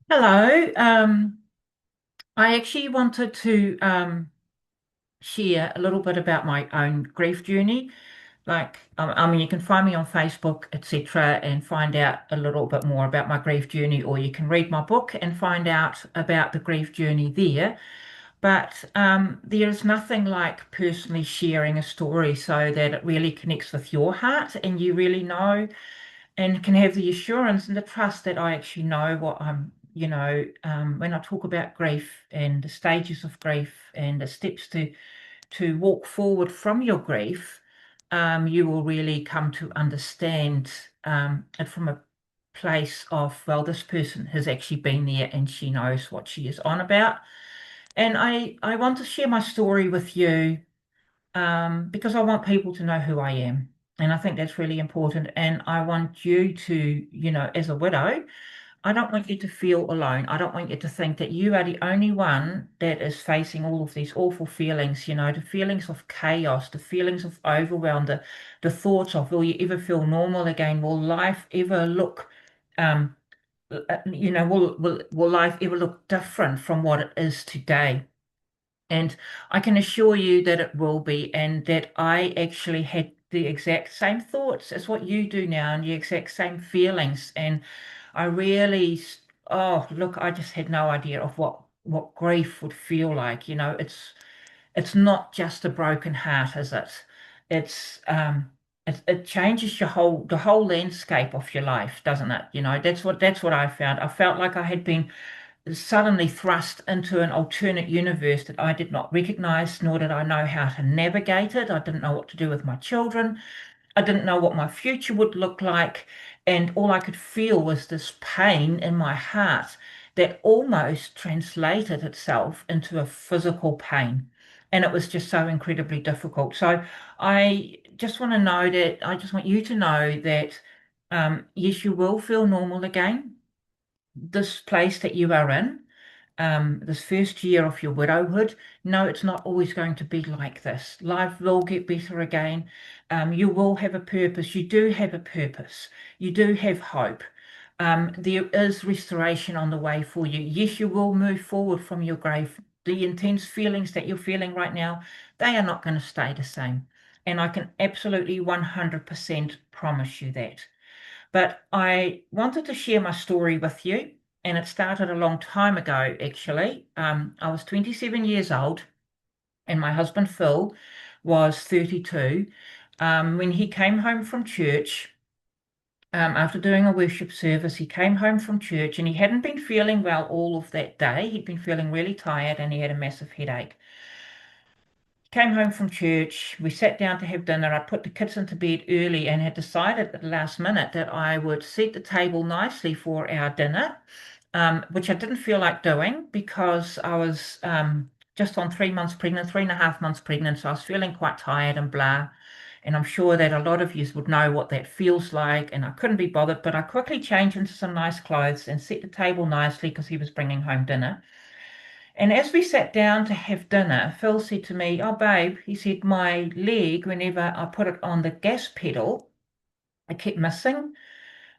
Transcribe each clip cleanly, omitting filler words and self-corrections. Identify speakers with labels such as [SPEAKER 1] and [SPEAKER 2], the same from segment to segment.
[SPEAKER 1] Hello. I actually wanted to share a little bit about my own grief journey. You can find me on Facebook, etc., and find out a little bit more about my grief journey, or you can read my book and find out about the grief journey there. But there is nothing like personally sharing a story so that it really connects with your heart and you really know and can have the assurance and the trust that I actually know what when I talk about grief and the stages of grief and the steps to walk forward from your grief, you will really come to understand it from a place of, well, this person has actually been there and she knows what she is on about. And I want to share my story with you because I want people to know who I am. And I think that's really important. And I want you to, as a widow, I don't want you to feel alone. I don't want you to think that you are the only one that is facing all of these awful feelings, the feelings of chaos, the feelings of overwhelm, the thoughts of, will you ever feel normal again? Will life ever look, um, will life ever look different from what it is today? And I can assure you that it will be, and that I actually had the exact same thoughts as what you do now, and the exact same feelings. And I really, oh, look, I just had no idea of what grief would feel like. It's not just a broken heart, is it? It's it changes the whole landscape of your life, doesn't it? That's what I found. I felt like I had been suddenly thrust into an alternate universe that I did not recognize, nor did I know how to navigate it. I didn't know what to do with my children. I didn't know what my future would look like. And all I could feel was this pain in my heart that almost translated itself into a physical pain. And it was just so incredibly difficult. So I just want you to know that, yes, you will feel normal again. This place that you are in, this first year of your widowhood, no, it's not always going to be like this. Life will get better again. You will have a purpose. You do have a purpose. You do have hope. There is restoration on the way for you. Yes, you will move forward from your grave. The intense feelings that you're feeling right now, they are not going to stay the same. And I can absolutely 100% promise you that. But I wanted to share my story with you, and it started a long time ago, actually. I was 27 years old, and my husband Phil was 32. When he came home from church, after doing a worship service, he came home from church and he hadn't been feeling well all of that day. He'd been feeling really tired and he had a massive headache. Came home from church, we sat down to have dinner. I put the kids into bed early and had decided at the last minute that I would set the table nicely for our dinner, which I didn't feel like doing because I was just on 3 months pregnant, 3.5 months pregnant. So I was feeling quite tired and blah. And I'm sure that a lot of you would know what that feels like. And I couldn't be bothered, but I quickly changed into some nice clothes and set the table nicely because he was bringing home dinner. And as we sat down to have dinner, Phil said to me, "Oh, babe," he said, "my leg, whenever I put it on the gas pedal, I kept missing."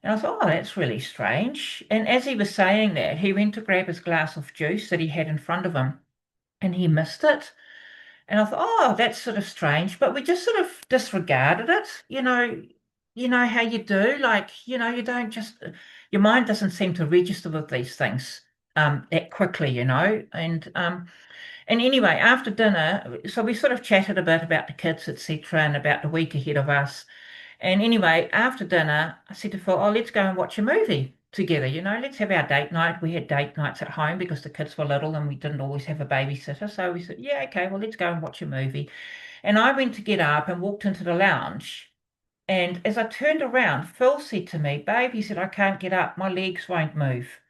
[SPEAKER 1] And I thought, "Oh, that's really strange." And as he was saying that, he went to grab his glass of juice that he had in front of him and he missed it. And I thought, "Oh, that's sort of strange." But we just sort of disregarded it. You know how you do, like, you don't just, your mind doesn't seem to register with these things that quickly. And anyway, after dinner, so we sort of chatted a bit about the kids, etc., and about the week ahead of us. And anyway, after dinner, I said to Phil, "Oh, let's go and watch a movie together. Let's have our date night." We had date nights at home because the kids were little and we didn't always have a babysitter. So we said, "Yeah, okay, well, let's go and watch a movie." And I went to get up and walked into the lounge. And as I turned around, Phil said to me, "Babe," he said, "I can't get up. My legs won't move."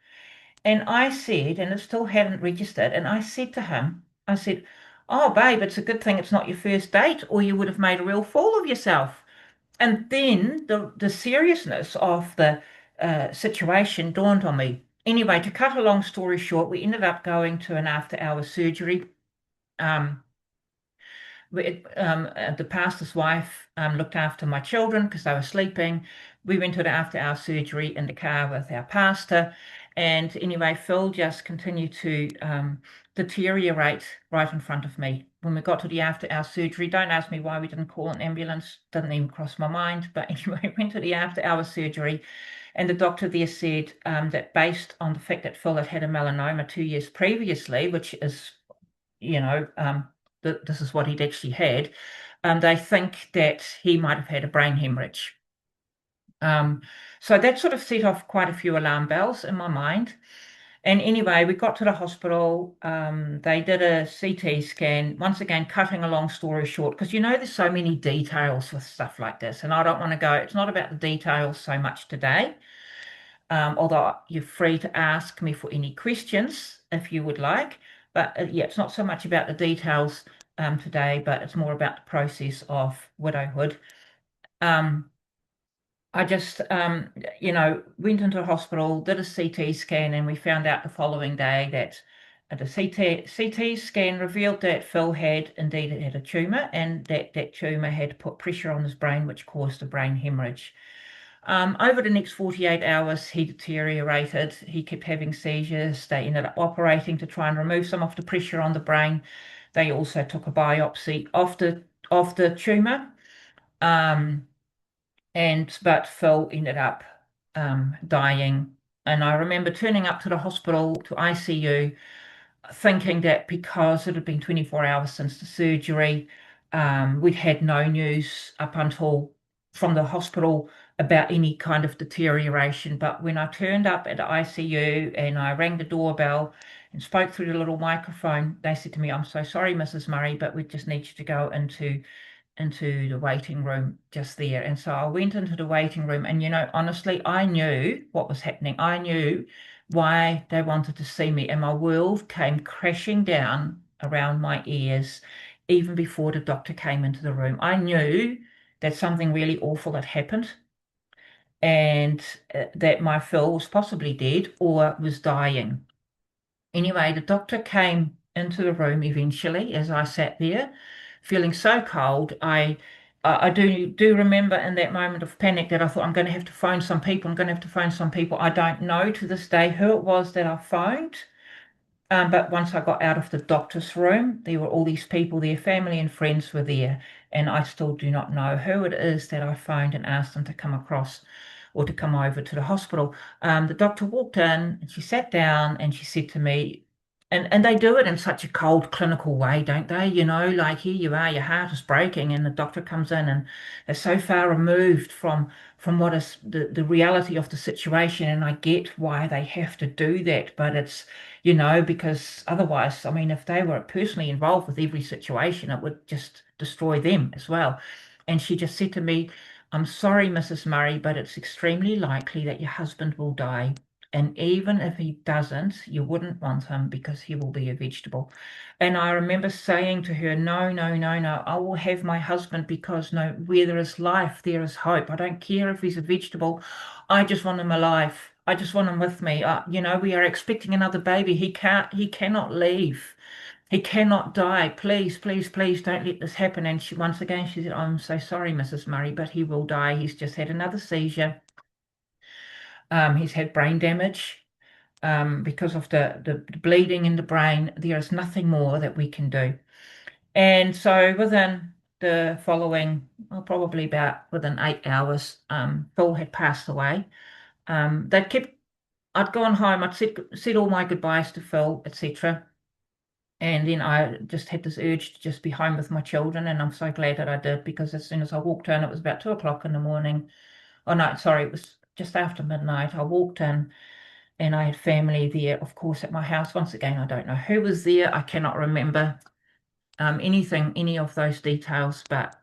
[SPEAKER 1] And I said, and it still hadn't registered, and I said to him, I said, "Oh, babe, it's a good thing it's not your first date, or you would have made a real fool of yourself." And then the seriousness of the situation dawned on me. Anyway, to cut a long story short, we ended up going to an after-hours surgery. Um, the pastor's wife looked after my children because they were sleeping. We went to the after-hour surgery in the car with our pastor. And anyway, Phil just continued to deteriorate right in front of me. When we got to the after hour surgery, don't ask me why we didn't call an ambulance, didn't even cross my mind. But anyway, we went to the after hour surgery, and the doctor there said that based on the fact that Phil had had a melanoma 2 years previously, which is, you know, this is what he'd actually had, they think that he might have had a brain hemorrhage. Um, so that sort of set off quite a few alarm bells in my mind. And anyway, we got to the hospital. They did a CT scan. Once again, cutting a long story short, because there's so many details with stuff like this, and I don't want to go. It's not about the details so much today. Although you're free to ask me for any questions if you would like. But yeah, it's not so much about the details today, but it's more about the process of widowhood. Um, I just, went into hospital, did a CT scan, and we found out the following day that the CT scan revealed that Phil had indeed had a tumor, and that tumor had put pressure on his brain, which caused a brain hemorrhage. Over the next 48 hours, he deteriorated. He kept having seizures. They ended up operating to try and remove some of the pressure on the brain. They also took a biopsy of the tumor. Um, but Phil ended up dying. And I remember turning up to the hospital to ICU, thinking that because it had been 24 hours since the surgery, we'd had no news up until from the hospital about any kind of deterioration. But when I turned up at the ICU and I rang the doorbell and spoke through the little microphone, they said to me, "I'm so sorry, Mrs. Murray, but we just need you to go into the waiting room just there." And so I went into the waiting room, and honestly, I knew what was happening. I knew why they wanted to see me, and my world came crashing down around my ears even before the doctor came into the room. I knew that something really awful had happened, and that my Phil was possibly dead or was dying. Anyway, the doctor came into the room eventually as I sat there, feeling so cold. I do remember in that moment of panic that I thought, I'm going to have to phone some people. I'm going to have to phone some people. I don't know to this day who it was that I phoned. But once I got out of the doctor's room, there were all these people there, family and friends were there, and I still do not know who it is that I phoned and asked them to come across or to come over to the hospital. The doctor walked in and she sat down and she said to me, and they do it in such a cold clinical way, don't they? Like, here you are, your heart is breaking, and the doctor comes in and they're so far removed from what is the reality of the situation. And I get why they have to do that, but it's because otherwise, I mean, if they were personally involved with every situation, it would just destroy them as well. And she just said to me, "I'm sorry, Mrs. Murray, but it's extremely likely that your husband will die. And even if he doesn't, you wouldn't want him because he will be a vegetable." And I remember saying to her, "No, no, no, no, I will have my husband because no, where there is life, there is hope. I don't care if he's a vegetable. I just want him alive. I just want him with me. We are expecting another baby. He cannot leave. He cannot die. Please, please, please don't let this happen." And once again, she said, "I'm so sorry, Mrs. Murray, but he will die. He's just had another seizure. He's had brain damage. Because of the bleeding in the brain. There is nothing more that we can do." And so within the following, well, probably about within 8 hours, Phil had passed away. I'd gone home, I'd said all my goodbyes to Phil, etc. And then I just had this urge to just be home with my children, and I'm so glad that I did, because as soon as I walked in, it was about 2 o'clock in the morning. Oh no, sorry, it was just after midnight. I walked in and I had family there, of course, at my house. Once again, I don't know who was there. I cannot remember any of those details, but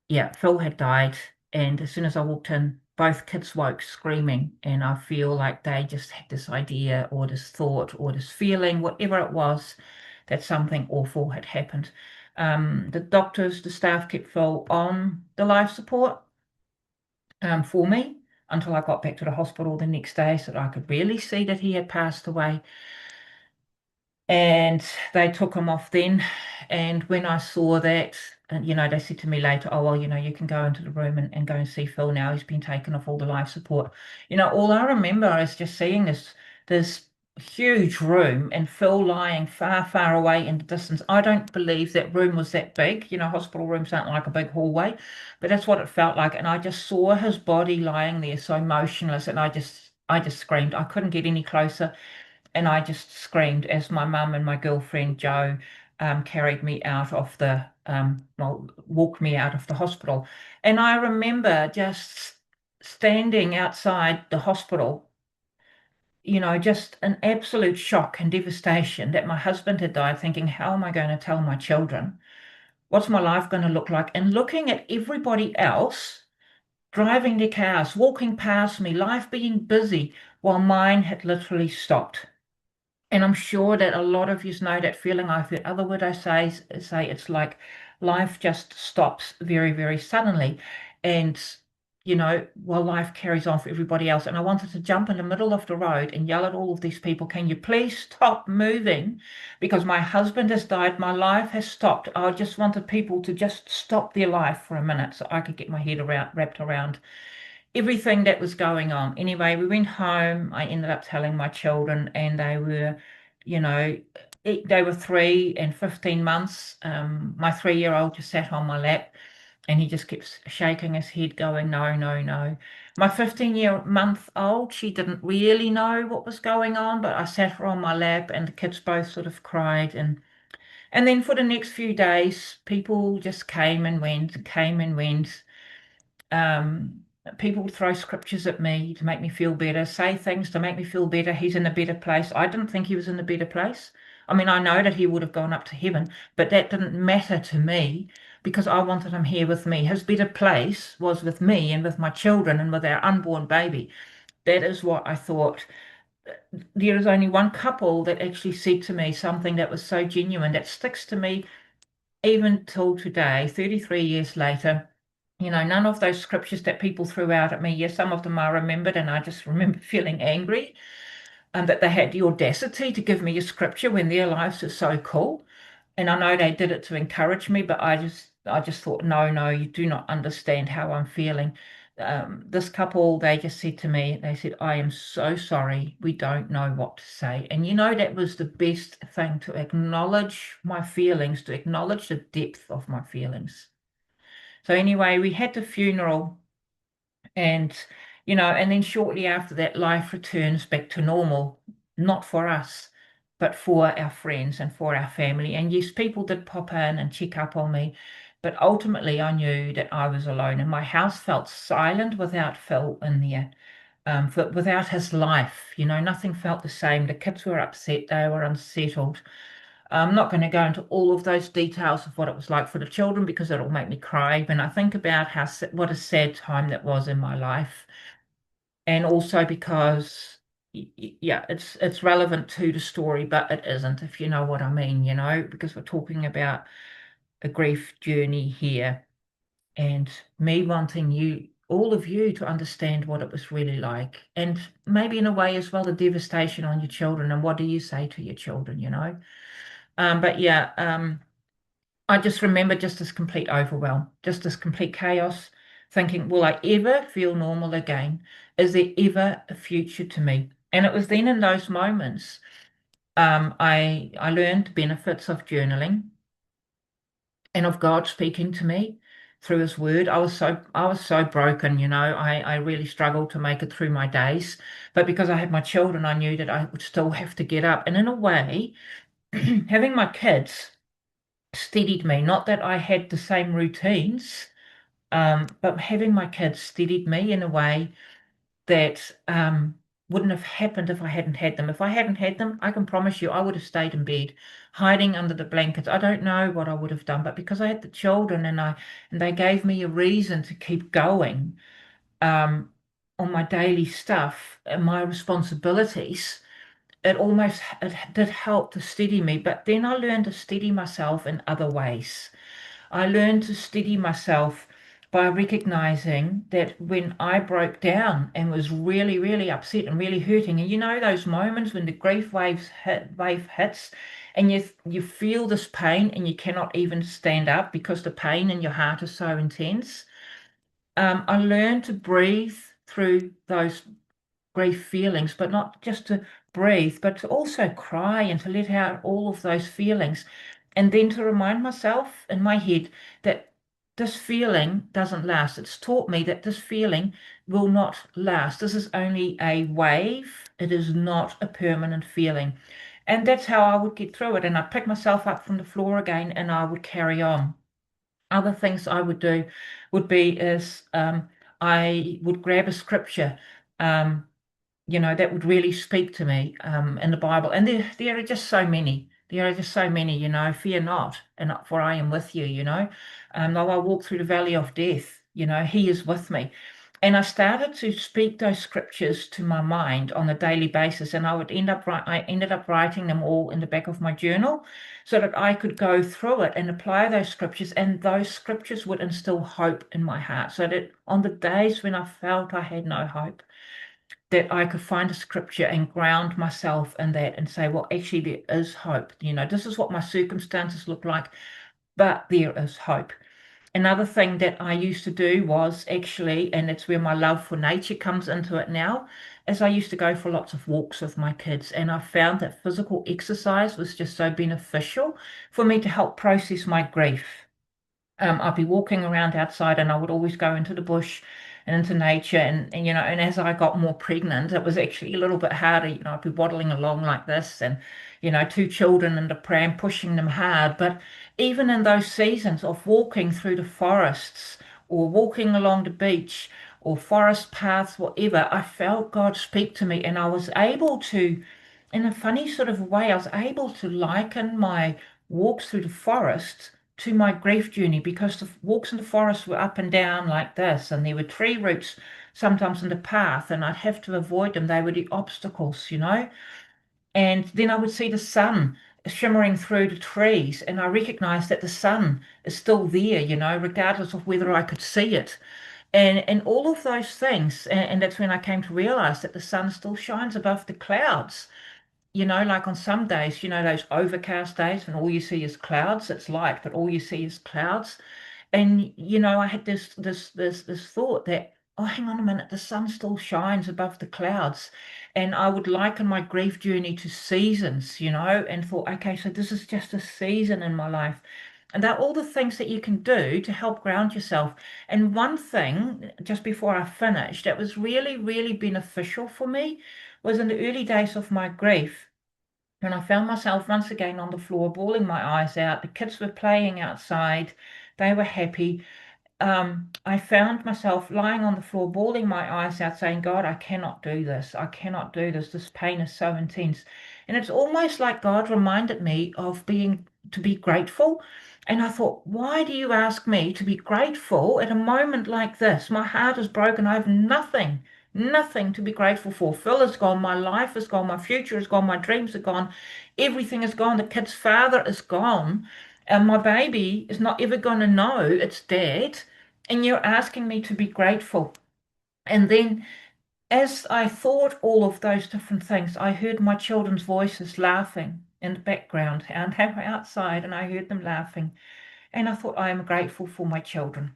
[SPEAKER 1] yeah, Phil had died, and as soon as I walked in, both kids woke screaming, and I feel like they just had this idea or this thought or this feeling, whatever it was, that something awful had happened. The staff kept Phil on the life support for me until I got back to the hospital the next day so that I could really see that he had passed away. And they took him off then. And when I saw that, and they said to me later, oh, well, you can go into the room and go and see Phil now. He's been taken off all the life support. All I remember is just seeing this huge room and Phil lying far, far away in the distance. I don't believe that room was that big. Hospital rooms aren't like a big hallway, but that's what it felt like. And I just saw his body lying there so motionless, and I just screamed. I couldn't get any closer, and I just screamed as my mum and my girlfriend Jo carried me out of well, walked me out of the hospital. And I remember just standing outside the hospital, just an absolute shock and devastation that my husband had died, thinking, how am I going to tell my children? What's my life going to look like? And looking at everybody else driving their cars, walking past me, life being busy, while mine had literally stopped. And I'm sure that a lot of you know that feeling. I've heard other widows say it's like life just stops very, very suddenly. And, while life carries on for everybody else. And I wanted to jump in the middle of the road and yell at all of these people, can you please stop moving? Because my husband has died, my life has stopped. I just wanted people to just stop their life for a minute so I could get my head wrapped around everything that was going on. Anyway, we went home. I ended up telling my children, and you know, they were 3 and 15 months. My 3-year-old just sat on my lap, and he just kept shaking his head, going, no, no, no. My 15-month-old, she didn't really know what was going on, but I sat her on my lap, and the kids both sort of cried. And then for the next few days, people just came and went, came and went. Um, People would throw scriptures at me to make me feel better, say things to make me feel better. He's in a better place. I didn't think he was in a better place. I mean, I know that he would have gone up to heaven, but that didn't matter to me because I wanted him here with me. His better place was with me and with my children and with our unborn baby. That is what I thought. There is only one couple that actually said to me something that was so genuine that sticks to me even till today, 33 years later. None of those scriptures that people threw out at me, yes, some of them I remembered, and I just remember feeling angry, and that they had the audacity to give me a scripture when their lives are so cool. And I know they did it to encourage me, but I just thought, no, no, you do not understand how I'm feeling. This couple, they just said to me, they said, I am so sorry. We don't know what to say. And that was the best thing, to acknowledge my feelings, to acknowledge the depth of my feelings. So anyway, we had the funeral, and and then shortly after that, life returns back to normal, not for us, but for our friends and for our family. And yes, people did pop in and check up on me, but ultimately I knew that I was alone, and my house felt silent without Phil in there. Without his life, nothing felt the same. The kids were upset, they were unsettled. I'm not going to go into all of those details of what it was like for the children because it'll make me cry when I think about what a sad time that was in my life. And also because, yeah, it's relevant to the story, but it isn't, if you know what I mean, because we're talking about a grief journey here, and me wanting all of you, to understand what it was really like, and maybe in a way as well, the devastation on your children, and what do you say to your children. But yeah, I just remember just this complete overwhelm, just this complete chaos, thinking, will I ever feel normal again? Is there ever a future to me? And it was then in those moments, I learned the benefits of journaling and of God speaking to me through His Word. I was so broken, I really struggled to make it through my days. But because I had my children, I knew that I would still have to get up. And in a way, having my kids steadied me. Not that I had the same routines, but having my kids steadied me in a way that wouldn't have happened if I hadn't had them. If I hadn't had them, I can promise you I would have stayed in bed, hiding under the blankets. I don't know what I would have done, but because I had the children, and they gave me a reason to keep going um, on my daily stuff and my responsibilities. It did help to steady me, but then I learned to steady myself in other ways. I learned to steady myself by recognizing that when I broke down and was really, really upset and really hurting, and you know those moments when the grief wave hits, and you feel this pain and you cannot even stand up because the pain in your heart is so intense. I learned to breathe through those grief feelings, but not just to breathe, but to also cry and to let out all of those feelings. And then to remind myself in my head that this feeling doesn't last. It's taught me that this feeling will not last. This is only a wave. It is not a permanent feeling. And that's how I would get through it. And I'd pick myself up from the floor again and I would carry on. Other things I would do would be is I would grab a scripture. Um, that would really speak to me in the Bible. And there are just so many. There are just so many, fear not, and for I am with you, Though I walk through the valley of death, he is with me. And I started to speak those scriptures to my mind on a daily basis, and I ended up writing them all in the back of my journal so that I could go through it and apply those scriptures, and those scriptures would instill hope in my heart, so that on the days when I felt I had no hope, that I could find a scripture and ground myself in that and say, well, actually, there is hope. This is what my circumstances look like, but there is hope. Another thing that I used to do was actually, and it's where my love for nature comes into it now, is I used to go for lots of walks with my kids, and I found that physical exercise was just so beneficial for me to help process my grief. I'd be walking around outside and I would always go into the bush and into nature and as I got more pregnant, it was actually a little bit harder. I'd be waddling along like this and, two children in the pram pushing them hard. But even in those seasons of walking through the forests or walking along the beach or forest paths, whatever, I felt God speak to me and I was able to, in a funny sort of way, I was able to liken my walks through the forest to my grief journey because the walks in the forest were up and down like this, and there were tree roots sometimes in the path, and I'd have to avoid them. They were the obstacles. And then I would see the sun shimmering through the trees, and I recognized that the sun is still there, regardless of whether I could see it. And all of those things, and that's when I came to realize that the sun still shines above the clouds. Like on some days, those overcast days when all you see is clouds, it's light, but all you see is clouds. And I had this thought that, oh, hang on a minute, the sun still shines above the clouds. And I would liken my grief journey to seasons, and thought, okay, so this is just a season in my life. And that all the things that you can do to help ground yourself. And one thing, just before I finished, that was really, really beneficial for me was in the early days of my grief. And I found myself once again on the floor, bawling my eyes out. The kids were playing outside. They were happy. I found myself lying on the floor, bawling my eyes out, saying, God, I cannot do this. I cannot do this. This pain is so intense. And it's almost like God reminded me of to be grateful. And I thought, why do you ask me to be grateful at a moment like this? My heart is broken. I have nothing to be grateful for. Phil is gone. My life is gone. My future is gone. My dreams are gone. Everything is gone. The kid's father is gone. And my baby is not ever going to know its dad, and you're asking me to be grateful. And then, as I thought all of those different things, I heard my children's voices laughing in the background, and they were outside, and I heard them laughing. And I thought, I am grateful for my children.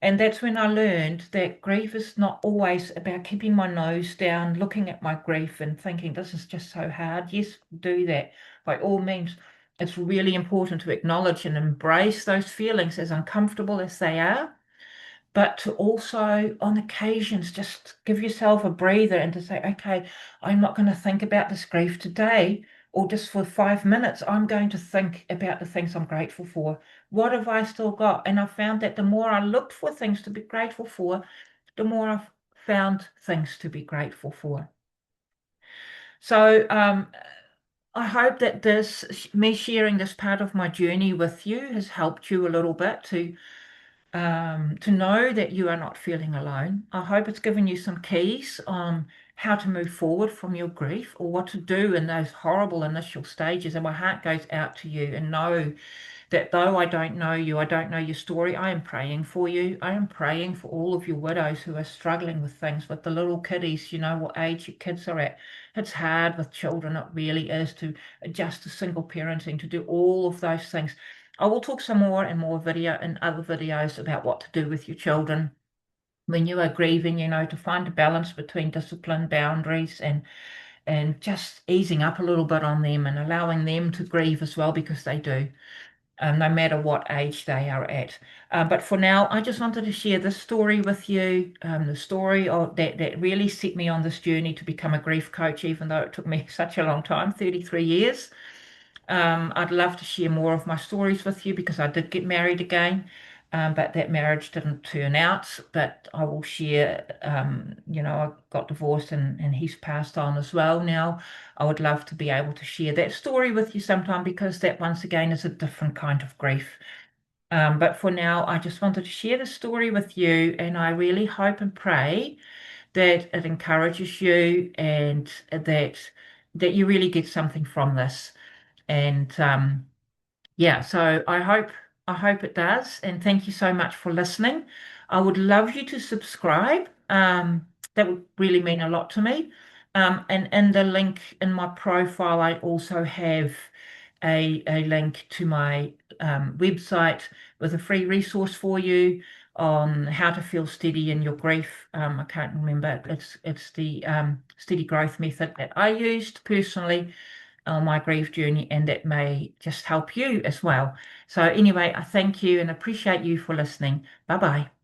[SPEAKER 1] And that's when I learned that grief is not always about keeping my nose down, looking at my grief and thinking, this is just so hard. Yes, do that by all means. It's really important to acknowledge and embrace those feelings, as uncomfortable as they are, but to also, on occasions, just give yourself a breather and to say, okay, I'm not going to think about this grief today or just for 5 minutes. I'm going to think about the things I'm grateful for. What have I still got? And I found that the more I looked for things to be grateful for, the more I've found things to be grateful for. So, I hope that me sharing this part of my journey with you has helped you a little bit to know that you are not feeling alone. I hope it's given you some keys on how to move forward from your grief or what to do in those horrible initial stages. And my heart goes out to you, and know that though I don't know you, I don't know your story, I am praying for you. I am praying for all of your widows who are struggling with things, with the little kiddies, you know, what age your kids are at. It's hard with children, it really is, to adjust to single parenting, to do all of those things. I will talk some more and more video in other videos about what to do with your children when you are grieving, you know, to find a balance between discipline, boundaries, and just easing up a little bit on them and allowing them to grieve as well, because they do, no matter what age they are at. But for now, I just wanted to share this story with you, the story of that really set me on this journey to become a grief coach, even though it took me such a long time, 33 years. I'd love to share more of my stories with you because I did get married again, but that marriage didn't turn out. But I will share, you know, I got divorced and he's passed on as well now. I would love to be able to share that story with you sometime because that once again is a different kind of grief. But for now, I just wanted to share the story with you, and I really hope and pray that it encourages you and that you really get something from this. And yeah, so I hope it does. And thank you so much for listening. I would love you to subscribe. That would really mean a lot to me. And in the link in my profile, I also have a link to my website with a free resource for you on how to feel steady in your grief. I can't remember. It's the steady growth method that I used personally on my grief journey, and that may just help you as well. So anyway, I thank you and appreciate you for listening. Bye bye.